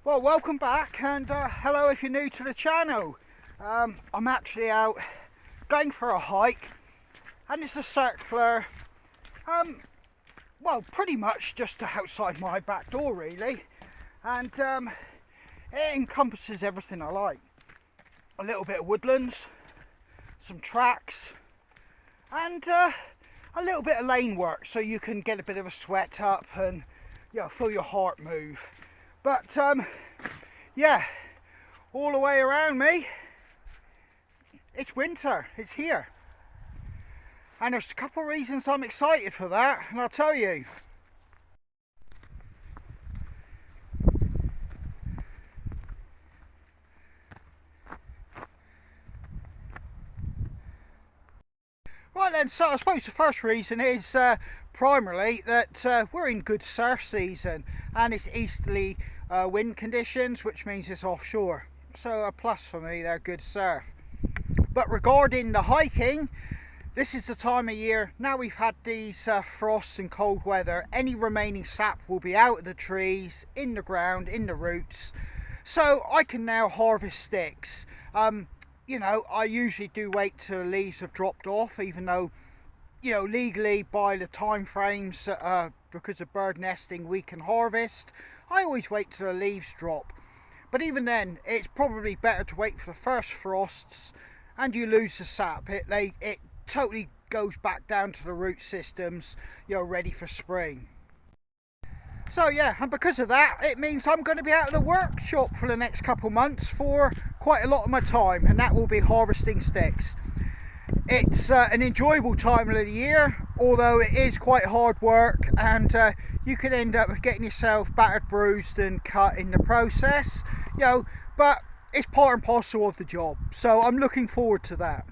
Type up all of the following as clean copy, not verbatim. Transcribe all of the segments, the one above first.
Well, welcome back, and hello if you're new to the channel. I'm actually out going for a hike, and it's a circular, well, pretty much just outside my back door really, and it encompasses everything I like. A little bit of woodlands, some tracks, and a little bit of lane work, so you can get a bit of a sweat up and, you know, feel your heart move. But yeah, all the way around me, it's winter, it's here. And there's a couple of reasons I'm excited for that, and I'll tell you. Right then, so I suppose the first reason is primarily that we're in good surf season, and it's easterly wind conditions, which means it's offshore. So a plus for me, they're good surf. But regarding the hiking, this is the time of year, now we've had these frosts and cold weather, any remaining sap will be out of the trees, in the ground, in the roots. So I can now harvest sticks. You know, I usually do wait till the leaves have dropped off, even though, you know, legally by the time frames, because of bird nesting, we can harvest. I always wait till the leaves drop. But even then, it's probably better to wait for the first frosts, and you lose the sap. It totally goes back down to the root systems, you know, ready for spring. So yeah, and because of that, it means I'm going to be out of the workshop for the next couple months for quite a lot of my time, and that will be harvesting sticks. It's an enjoyable time of the year, although it is quite hard work, and you could end up getting yourself battered, bruised and cut in the process, you know, but it's part and parcel of the job, so I'm looking forward to that.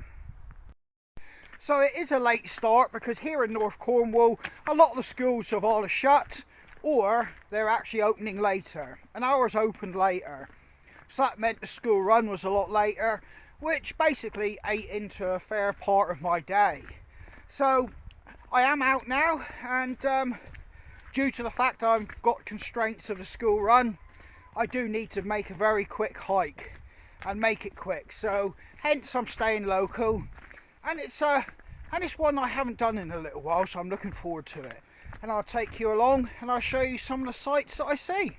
So it is a late start because here in North Cornwall, a lot of the schools have either shut or they're actually opening later, and ours opened later. So that meant the school run was a lot later, which basically ate into a fair part of my day. So I am out now, and due to the fact I've got constraints of the school run, I do need to make a very quick hike and make it quick. So hence I'm staying local, and it's one I haven't done in a little while, so I'm looking forward to it. And I'll take you along and I'll show you some of the sights that I see.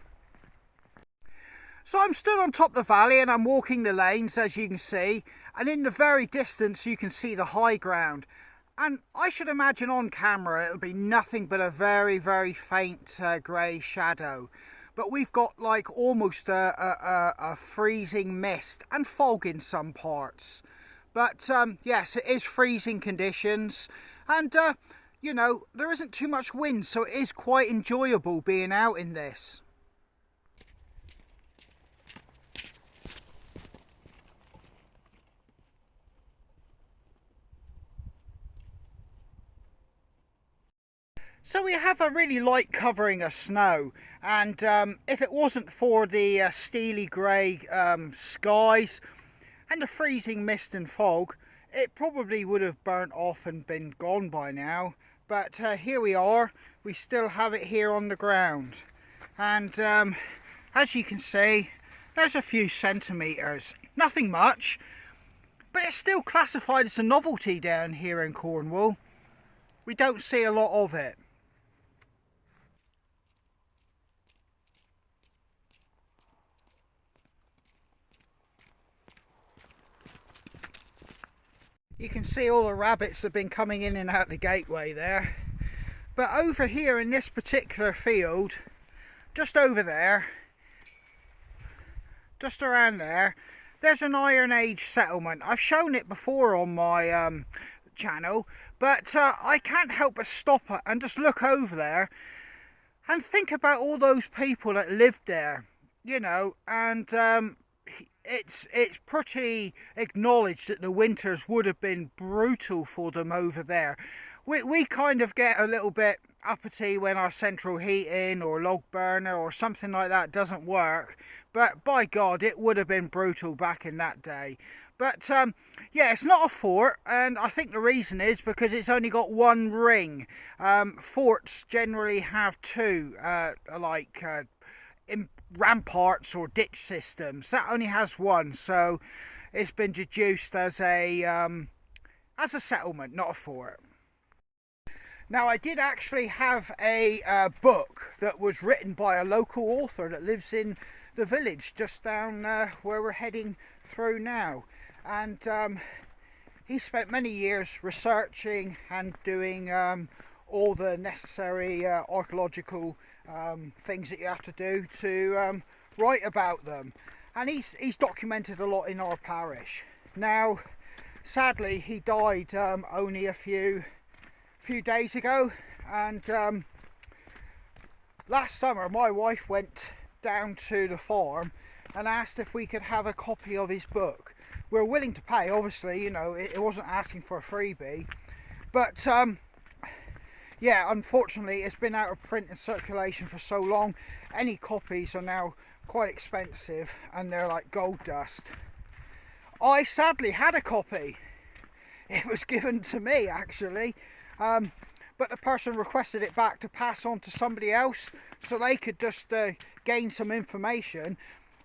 So I'm stood on top of the valley and I'm walking the lanes, as you can see, and in the very distance you can see the high ground, and I should imagine on camera it'll be nothing but a very faint grey shadow, but we've got like almost a freezing mist and fog in some parts. But yes, it is freezing conditions, and you know, there isn't too much wind, so it is quite enjoyable being out in this. So we have a really light covering of snow, and if it wasn't for the steely grey skies and the freezing mist and fog, it probably would have burnt off and been gone by now. But here we are, we still have it here on the ground, and as you can see, there's a few centimetres, nothing much, but it's still classified as a novelty down here in Cornwall. We don't see a lot of it. You can see all the rabbits have been coming in and out the gateway there. But over here in this particular field, just over there, just around there, there's an Iron Age settlement. I've shown it before on my channel, but I can't help but stop it and just look over there and think about all those people that lived there, you know, and it's pretty acknowledged that the winters would have been brutal for them over there. We kind of get a little bit uppity when our central heating or log burner or something like that doesn't work, but by God, it would have been brutal back in that day. But yeah, it's not a fort, and I think the reason is because it's only got one ring. Forts generally have two, ramparts or ditch systems. That only has one, so it's been deduced as a settlement, not a fort. Now, I did actually have a book that was written by a local author that lives in the village just down where we're heading through now, and he spent many years researching and doing all the necessary archaeological things that you have to do to write about them, and he's documented a lot in our parish. Now, sadly, he died only a few days ago, and last summer my wife went down to the farm and asked if we could have a copy of his book. We're willing to pay, obviously, you know, it wasn't asking for a freebie, but yeah, unfortunately it's been out of print and circulation for so long. Any copies are now quite expensive and they're like gold dust. I sadly had a copy. It was given to me, actually, but the person requested it back to pass on to somebody else so they could just gain some information,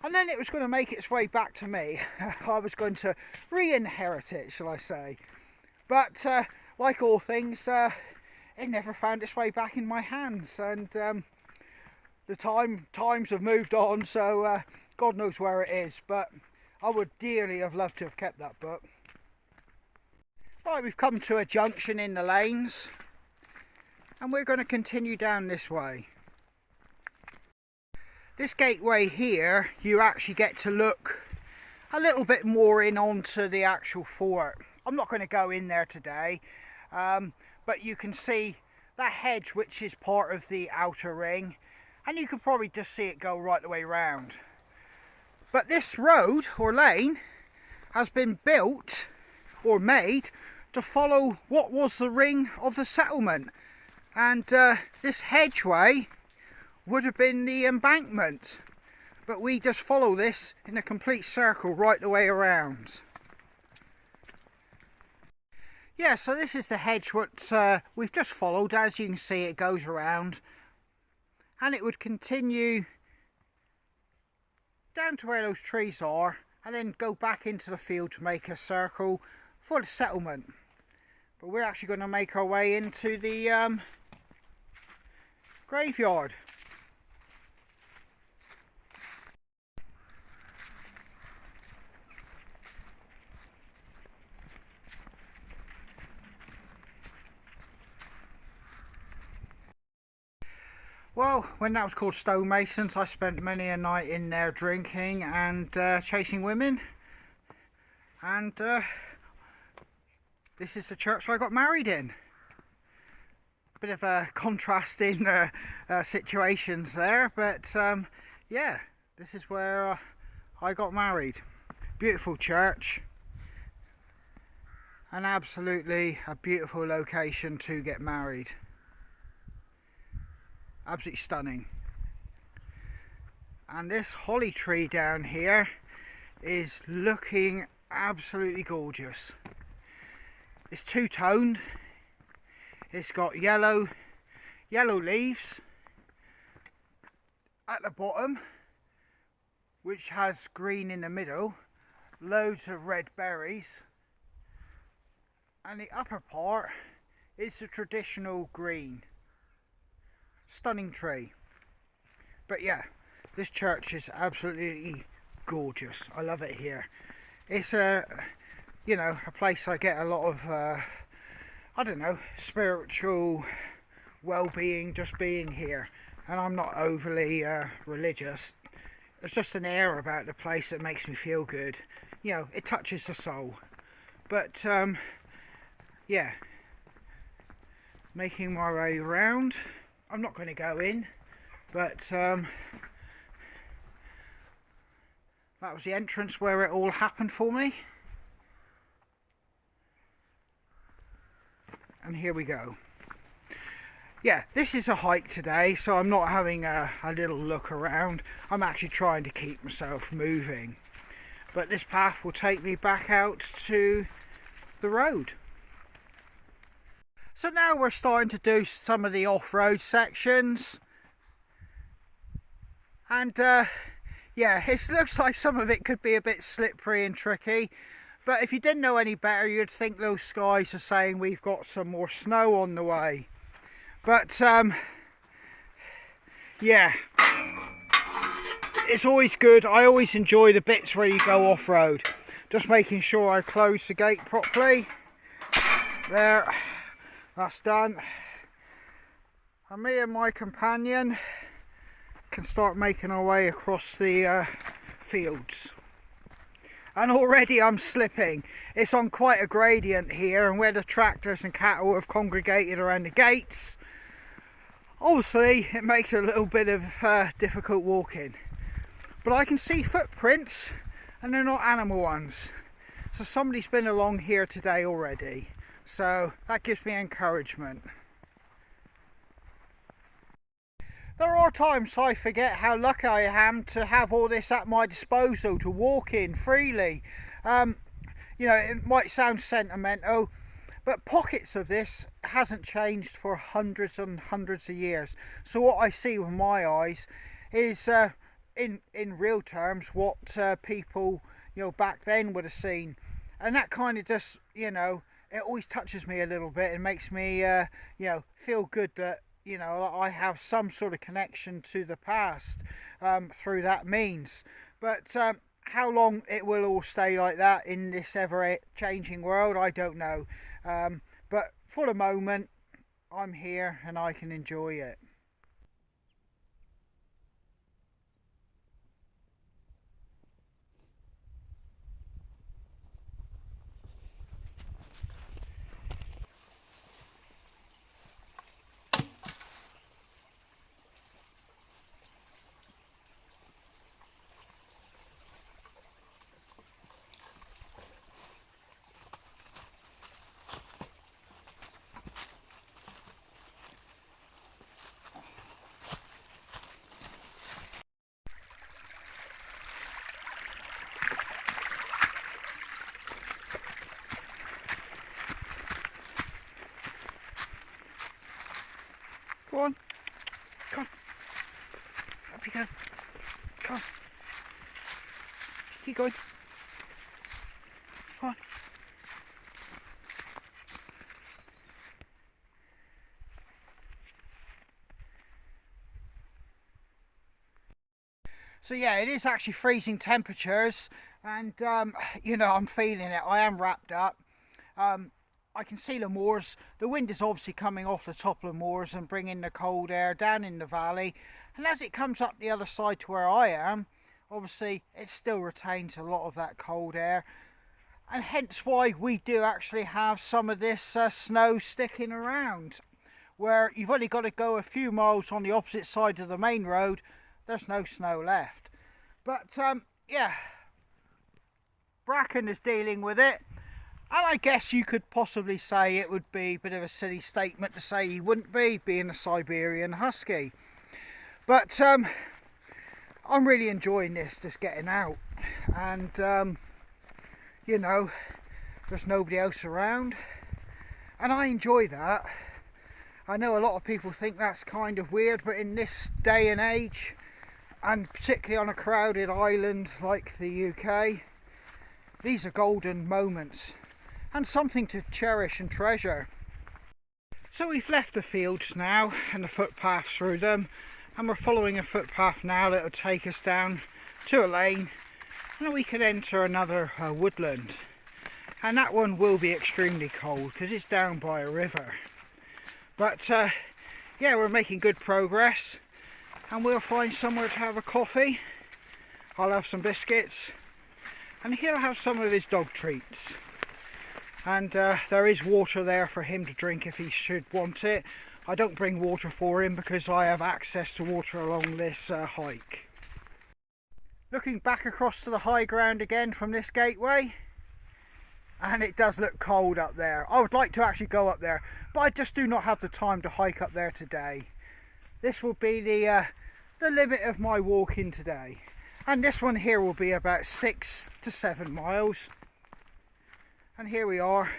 and then it was going to make its way back to me. I was going to re-inherit it, shall I say, but like all things, it never found its way back in my hands, and the times have moved on, so God knows where it is, but I would dearly have loved to have kept that book. Right, we've come to a junction in the lanes, and we're going to continue down this way. This gateway here, you actually get to look a little bit more in onto the actual fort. I'm not going to go in there today, but you can see that hedge, which is part of the outer ring, and you can probably just see it go right the way round. But this road or lane has been built or made to follow what was the ring of the settlement, and this hedgeway would have been the embankment, but we just follow this in a complete circle right the way around. Yeah, so this is the hedge what we've just followed. As you can see, it goes around and it would continue down to where those trees are and then go back into the field to make a circle for the settlement. But we're actually going to make our way into the graveyard. Well, when that was called stonemasons, I spent many a night in there drinking and chasing women, and this is the church I got married in. Bit of a contrasting situations there, but yeah, this is where I got married. Beautiful church, and absolutely a beautiful location to get married. Absolutely stunning. And this holly tree down here is looking absolutely gorgeous. It's two-toned. It's got yellow leaves at the bottom, which has green in the middle, loads of red berries, and the upper part is the traditional green. Stunning tree. But yeah, this church is absolutely gorgeous. I love it here. It's a place I get a lot of I don't know, spiritual well-being just being here. And I'm not overly religious. There's just an air about the place that makes me feel good. You know, it touches the soul. But yeah, making my way around. I'm not going to go in, but that was the entrance where it all happened for me. And here we go. Yeah, this is a hike today, so I'm not having a little look around. I'm actually trying to keep myself moving. But this path will take me back out to the road. So now we're starting to do some of the off-road sections, And yeah, it looks like some of it could be a bit slippery and tricky, but if you didn't know any better, you'd think those skies are saying we've got some more snow on the way. But yeah, it's always good. I always enjoy the bits where you go off-road. Just making sure I close the gate properly. There, that's done. And me and my companion can start making our way across the fields. And already I'm slipping. It's on quite a gradient here, and where the tractors and cattle have congregated around the gates, obviously it makes it a little bit of difficult walking. But I can see footprints, and they're not animal ones. So somebody's been along here today already. So that gives me encouragement. There are times I forget how lucky I am to have all this at my disposal to walk in freely. You know, it might sound sentimental, but pockets of this hasn't changed for hundreds and hundreds of years. So what I see with my eyes is, in real terms, what people, you know, back then would have seen. And that kind of just, you know, it always touches me a little bit and makes me, you know, feel good that, you know, I have some sort of connection to the past through that means. But how long it will all stay like that in this ever-changing world, I don't know. But for the moment, I'm here and I can enjoy it. Go on. Come on. Up you go. Come on. Keep going. Come on. So yeah, it is actually freezing temperatures, and you know, I'm feeling it. I am wrapped up. I can see the moors. The wind is obviously coming off the top of the moors and bringing the cold air down in the valley, and as it comes up the other side to where I am, obviously it still retains a lot of that cold air, and hence why we do actually have some of this snow sticking around, where you've only got to go a few miles on the opposite side of the main road, there's no snow left. But yeah, Bracken is dealing with it. And I guess you could possibly say it would be a bit of a silly statement to say he wouldn't be, being a Siberian Husky. But I'm really enjoying this, just getting out. And, you know, there's nobody else around. And I enjoy that. I know a lot of people think that's kind of weird, but in this day and age, and particularly on a crowded island like the UK, these are golden moments. And something to cherish and treasure. So we've left the fields now and the footpath through them, and we're following a footpath now that will take us down to a lane, and then we can enter another woodland, and that one will be extremely cold because it's down by a river. But yeah, we're making good progress, and we'll find somewhere to have a coffee. I'll have some biscuits and he'll have some of his dog treats. And there is water there for him to drink if he should want it. I don't bring water for him because I have access to water along this hike. Looking back across to the high ground again from this gateway, and it does look cold up there. I would like to actually go up there, but I just do not have the time to hike up there today. This will be the limit of my walking today. And this one here will be about 6 to 7 miles. And here we are,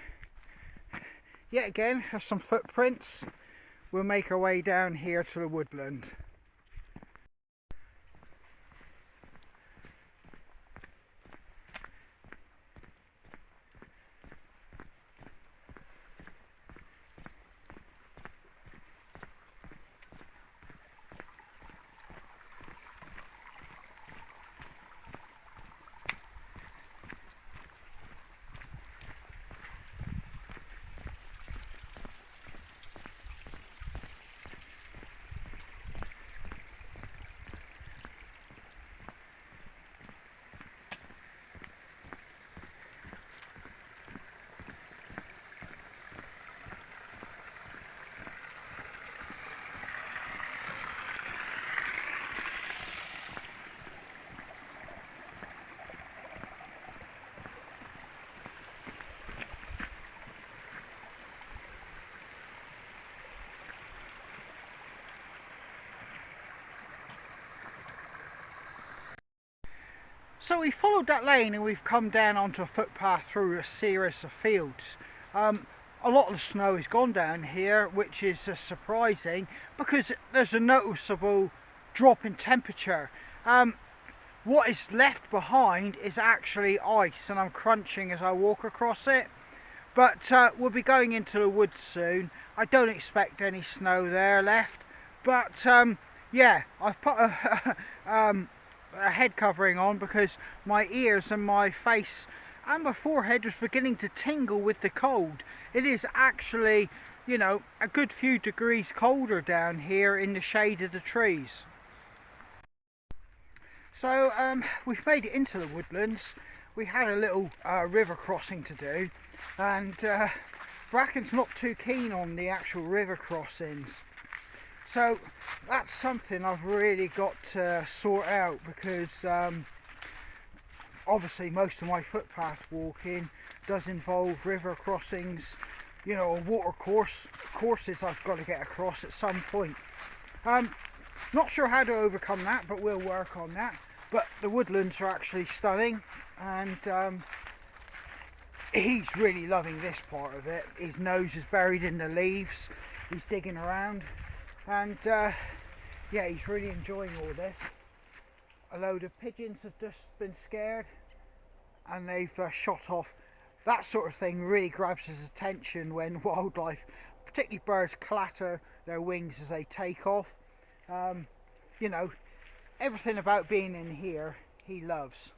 yet again, there's some footprints. We'll make our way down here to the woodland. So we followed that lane and we've come down onto a footpath through a series of fields. A lot of the snow has gone down here, which is surprising because there's a noticeable drop in temperature. What is left behind is actually ice, and I'm crunching as I walk across it. But we'll be going into the woods soon. I don't expect any snow there left, but yeah, I've put a head covering on because my ears and my face and my forehead was beginning to tingle with the cold. It is actually, you know, a good few degrees colder down here in the shade of the trees. So we've made it into the woodlands. We had a little river crossing to do, and Bracken's not too keen on the actual river crossings. So that's something I've really got to sort out, because obviously most of my footpath walking does involve river crossings, you know, water courses I've got to get across at some point. Not sure how to overcome that, but we'll work on that. But the woodlands are actually stunning, and he's really loving this part of it. His nose is buried in the leaves, he's digging around, and yeah, he's really enjoying all this. A load of pigeons have just been scared and they've shot off. That sort of thing really grabs his attention when wildlife, particularly birds, clatter their wings as they take off. You know, everything about being in here he loves.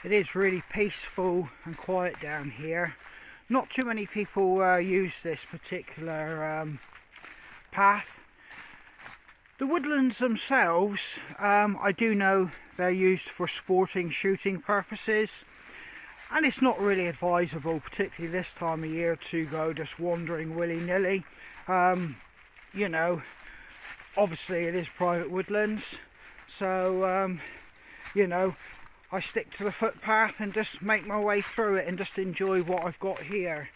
It is really peaceful and quiet down here. Not too many people use this particular path. The woodlands themselves, I do know they're used for sporting, shooting purposes, and it's not really advisable, particularly this time of year, to go just wandering willy-nilly. You know, obviously it is private woodlands, so you know, I stick to the footpath and just make my way through it and just enjoy what I've got here.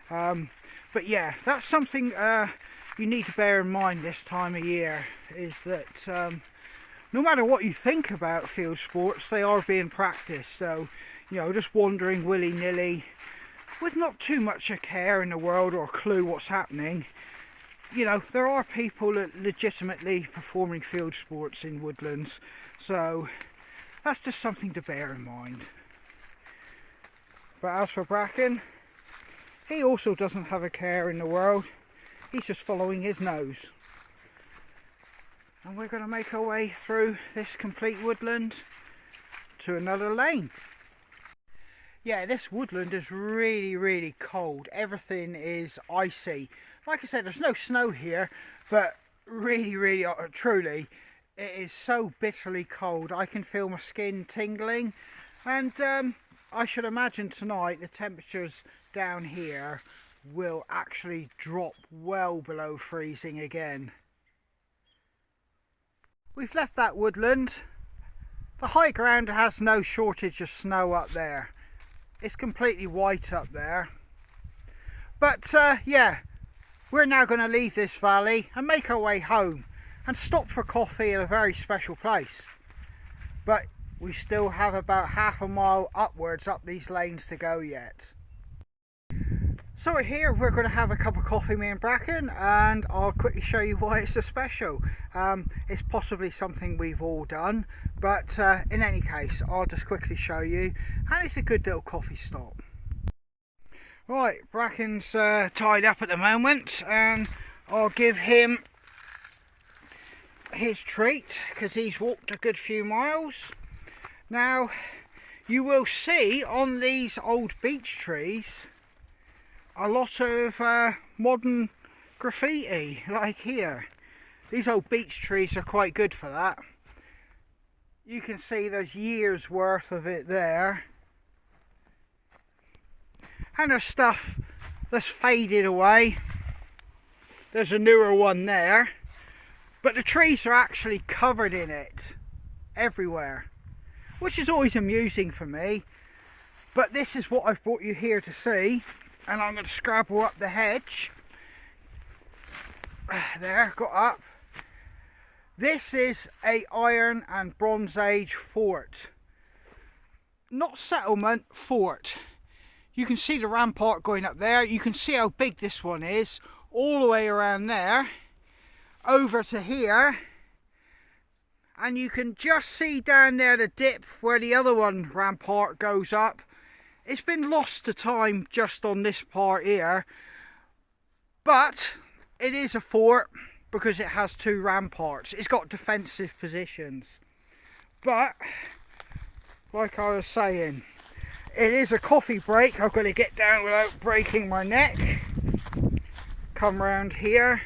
But yeah, that's something you need to bear in mind this time of year, is that no matter what you think about field sports, they are being practiced. So, you know, just wandering willy-nilly with not too much a care in the world or a clue what's happening. You know, there are people that legitimately performing field sports in woodlands, so that's just something to bear in mind. But as for Bracken, he also doesn't have a care in the world. He's just following his nose. And we're going to make our way through this complete woodland to another lane. Yeah, this woodland is really, really cold. Everything is icy. Like I said, there's no snow here, but really, really, truly, it is so bitterly cold. I can feel my skin tingling, and I should imagine tonight the temperatures down here will actually drop well below freezing again. We've left that woodland. The high ground has no shortage of snow up there. It's completely white up there. But yeah, we're now going to leave this valley and make our way home and stop for coffee at a very special place. But we still have about half a mile upwards up these lanes to go yet. So here we're going to have a cup of coffee, me and Bracken, and I'll quickly show you why it's a special. It's possibly something we've all done, but in any case I'll just quickly show you, and it's a good little coffee stop. Right, Bracken's tied up at the moment, and I'll give him his treat because he's walked a good few miles. Now you will see on these old beech trees a lot of modern graffiti, like here. These old beech trees are quite good for that. You can see there's years worth of it there, and there's stuff that's faded away. There's a newer one there, but the trees are actually covered in it everywhere, which is always amusing for me. But this is what I've brought you here to see. And I'm going to scrabble up the hedge. There, got up. This is a Iron and Bronze Age fort. Not settlement, fort. You can see the rampart going up there. You can see how big this one is. All the way around there. Over to here. And you can just see down there the dip where the other one rampart goes up. It's been lost to time just on this part here. But it is a fort because it has two ramparts. It's got defensive positions. But, like I was saying, it is a coffee break. I've got to get down without breaking my neck. Come round here.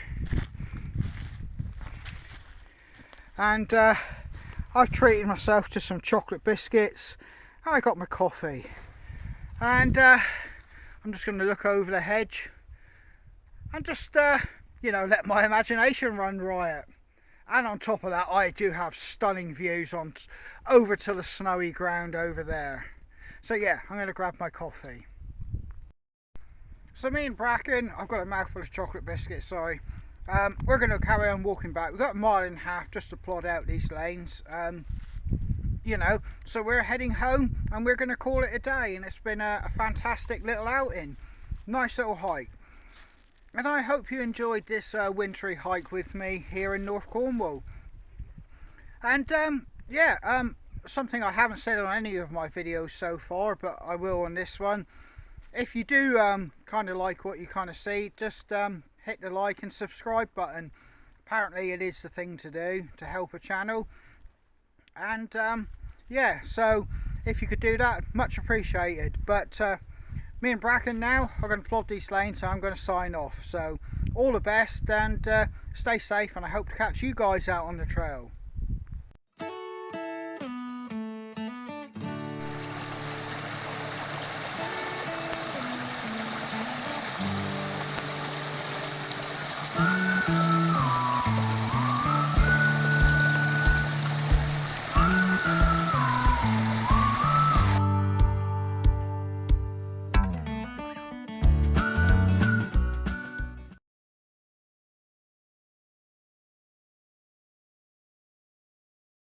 And I've treated myself to some chocolate biscuits. And I got my coffee. And I'm just going to look over the hedge. And just, you know, let my imagination run riot. And on top of that, I do have stunning views on over to the snowy ground over there. So yeah, I'm going to grab my coffee. So me and Bracken, I've got a mouthful of chocolate biscuits, sorry. We're going to carry on walking back. We've got a mile and a half just to plod out these lanes. You know, so we're heading home and we're going to call it a day. And it's been a fantastic little outing. Nice little hike. And I hope you enjoyed this wintry hike with me here in North Cornwall. And yeah, something I haven't said on any of my videos so far, but I will on this one. If you do kind of like what you kind of see, just hit the like and subscribe button. Apparently it is the thing to do to help a channel. And yeah, so if you could do that, much appreciated. But me and Bracken now are going to plod these lanes, so I'm going to sign off. So all the best and stay safe, and I hope to catch you guys out on the trail.